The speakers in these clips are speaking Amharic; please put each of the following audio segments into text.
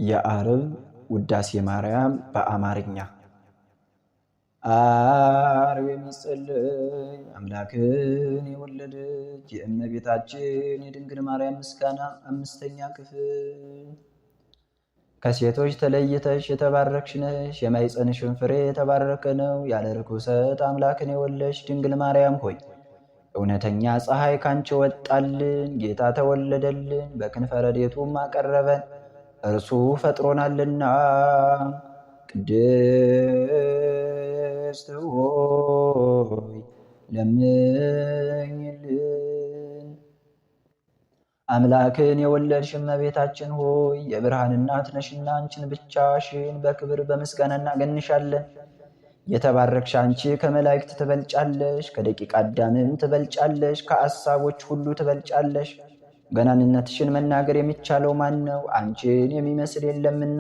የዓርብ ውዳሴ ማርያም በአማርኛ። ዓርብ የሚጸለይ አምላክን የወለደች የእመቤታችን የድንግል ማርያም ምስጋና አምስተኛ ክፍል። ከሴቶች ተለይተሽ የተባረክሽ ነሽ፣ የማኅፀንሽን ፍሬ የተባረከ ነው። ያለ ርኩሰት አምላክን የወለድሽ ድንግል ማርያም ሆይ እውነተኛ ፀሐይ ካንቺ ወጣልን፣ ጌታ ተወለደልን፣ በክንፈ ረድኤቱም አቀረበን፣ እርሱ ፈጥሮናልና። ቅድስት ሆይ ለምኝልን። አምላክን የወለድሽ እመቤታችን ሆይ የብርሃን እናት ነሽና አንቺን ብቻሽን በክብር በምስጋና እናገንሻለን። የተባረክሽ አንቺ ከመላእክት ትበልጫለሽ፣ ከደቂቀ አዳምም ትበልጫለሽ፣ ከአሳቦች ሁሉ ትበልጫለሽ። ገናንነትሽን መናገር የሚቻለው ማን ነው? አንቺን የሚመስል የለምና።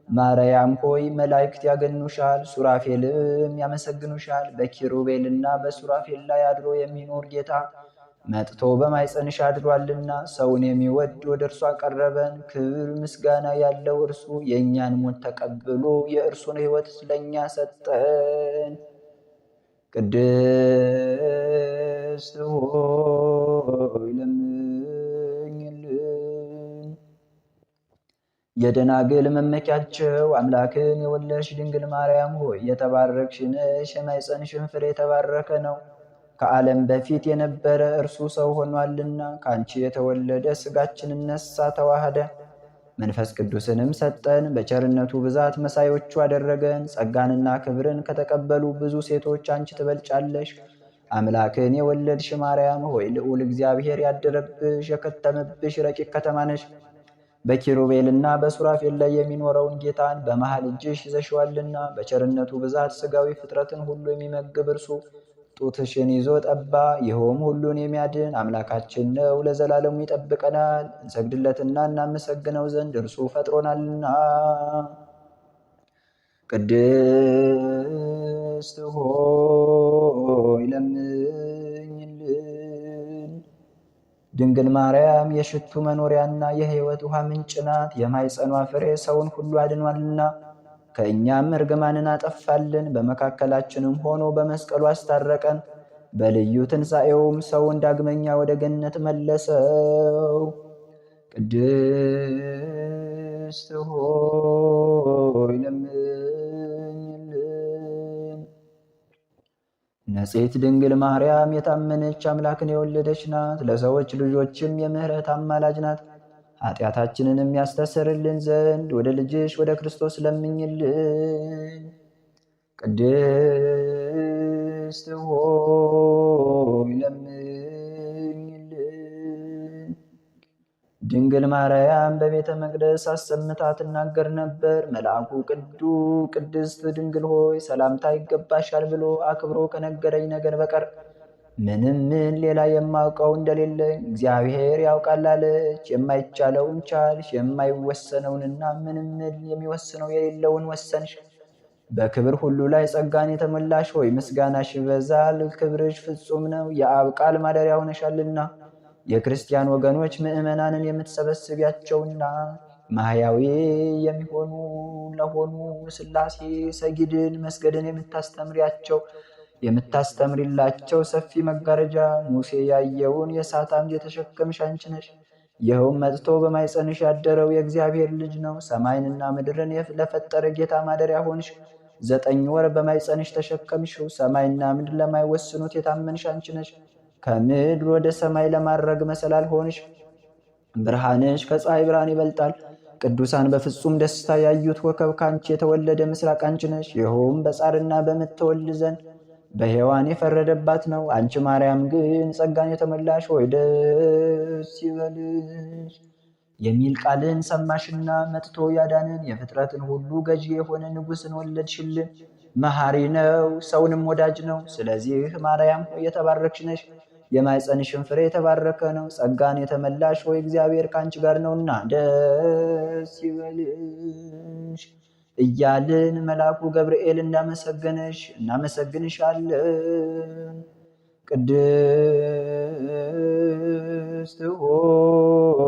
ማርያም ሆይ መላእክት ያገኑሻል፣ ሱራፌልም ያመሰግኑሻል። በኪሩቤልና በሱራፌል ላይ አድሮ የሚኖር ጌታ መጥቶ በማኅፀንሽ አድሯልና ሰውን የሚወድ ወደ እርሱ አቀረበን። ክብር ምስጋና ያለው እርሱ የእኛን ሞት ተቀብሎ የእርሱን ሕይወት ለእኛ ሰጠን። ቅድስት ሆይ ለምኝልን። የደናግል መመኪያቸው አምላክን የወለድሽ ድንግል ማርያም ሆይ የተባረክሽ ነሽ፣ የማኅፀንሽን ፍሬ የተባረከ ነው። ከዓለም በፊት የነበረ እርሱ ሰው ሆኗልና ከአንቺ የተወለደ ሥጋችንን ነሳ ተዋህደ። መንፈስ ቅዱስንም ሰጠን፣ በቸርነቱ ብዛት መሳዮቹ አደረገን። ጸጋንና ክብርን ከተቀበሉ ብዙ ሴቶች አንቺ ትበልጫለሽ። አምላክን የወለድሽ ማርያም ሆይ ልዑል እግዚአብሔር ያደረብሽ የከተመብሽ ረቂቅ ከተማ ነሽ። በኪሩቤልና በሱራፌል ላይ የሚኖረውን ጌታን በመሃል እጅሽ ይዘሽዋልና በቸርነቱ ብዛት ሥጋዊ ፍጥረትን ሁሉ የሚመግብ እርሱ ጡትሽን ይዞ ጠባ። ይኸውም ሁሉን የሚያድን አምላካችን ነው፣ ለዘላለሙ ይጠብቀናል። እንሰግድለትና እናመሰግነው ዘንድ እርሱ ፈጥሮናልና። ቅድስት ሆይ ለምኝልን። ድንግል ማርያም የሽቱ መኖሪያና የሕይወት ውሃ ምንጭ ናት። የማኅፀኗ ፍሬ ሰውን ሁሉ አድኗልና ከእኛም እርግማንን አጠፋልን። በመካከላችንም ሆኖ በመስቀሉ አስታረቀን። በልዩ ትንሣኤውም ሰውን ዳግመኛ ወደ ገነት መለሰው። ቅድስት ሆይ ለምኝልን። ንጽሕት ድንግል ማርያም የታመነች አምላክን የወለደች ናት። ለሰዎች ልጆችም የምሕረት አማላጅ ናት። ኃጢአታችንንም ያስተሰርልን ዘንድ ወደ ልጅሽ ወደ ክርስቶስ ለምኝልን። ቅድስት ሆይ ለምኝልን። ድንግል ማርያም በቤተ መቅደስ አሰምታ ትናገር ነበር። መልአኩ ቅድስት ድንግል ሆይ ሰላምታ ይገባሻል ብሎ አክብሮ ከነገረኝ ነገር በቀር ምንም ሌላ የማውቀው እንደሌለኝ እግዚአብሔር ያውቃል አለች። የማይቻለውን ቻልሽ፣ የማይወሰነውንና ምንም የሚወስነው የሌለውን ወሰንሽ። በክብር ሁሉ ላይ ጸጋን የተሞላሽ ሆይ ምስጋናሽ ይበዛል፣ ክብርሽ ፍጹም ነው። የአብ ቃል ማደሪያ ሆነሻልና የክርስቲያን ወገኖች ምዕመናንን የምትሰበስቢያቸውና ማህያዊ የሚሆኑ ለሆኑ ሥላሴ ሰጊድን መስገድን የምታስተምሪላቸው ሰፊ መጋረጃ ሙሴ ያየውን የእሳት አምድ የተሸከምሽ አንቺ ነሽ። ይኸውም መጥቶ በማኅፀንሽ ያደረው የእግዚአብሔር ልጅ ነው። ሰማይንና ምድርን ለፈጠረ ጌታ ማደሪያ ሆንሽ። 9 ወር በማኅፀንሽ ተሸከምሽው። ሰማይና ምድር ለማይወስኑት የታመንሽ አንቺ ነሽ። ከምድር ወደ ሰማይ ለማድረግ መሰላል ሆንሽ። ብርሃንሽ ከፀሐይ ብርሃን ይበልጣል። ቅዱሳን በፍጹም ደስታ ያዩት ኮከብ ካንቺ የተወለደ ምስራቅ አንቺ ነሽ። ይኸውም በጻርና በምጥ ትወልድ ዘንድ በሔዋን የፈረደባት ነው። አንቺ ማርያም ግን ጸጋን የተመላሽ ሆይ ደስ ይበልሽ የሚል ቃልን ሰማሽና መጥቶ ያዳንን የፍጥረትን ሁሉ ገዢ የሆነ ንጉሥን ወለድሽልን። መሐሪ ነው፣ ሰውንም ወዳጅ ነው። ስለዚህ ማርያም ሆይ የተባረክሽ ነሽ፣ የማኅፀንሽን ፍሬ የተባረከ ነው። ጸጋን የተመላሽ ሆይ እግዚአብሔር ከአንቺ ጋር ነውና ደስ ይበልሽ እያልን መልአኩ ገብርኤል እናመሰግንሻለን። ቅድስት ሆይ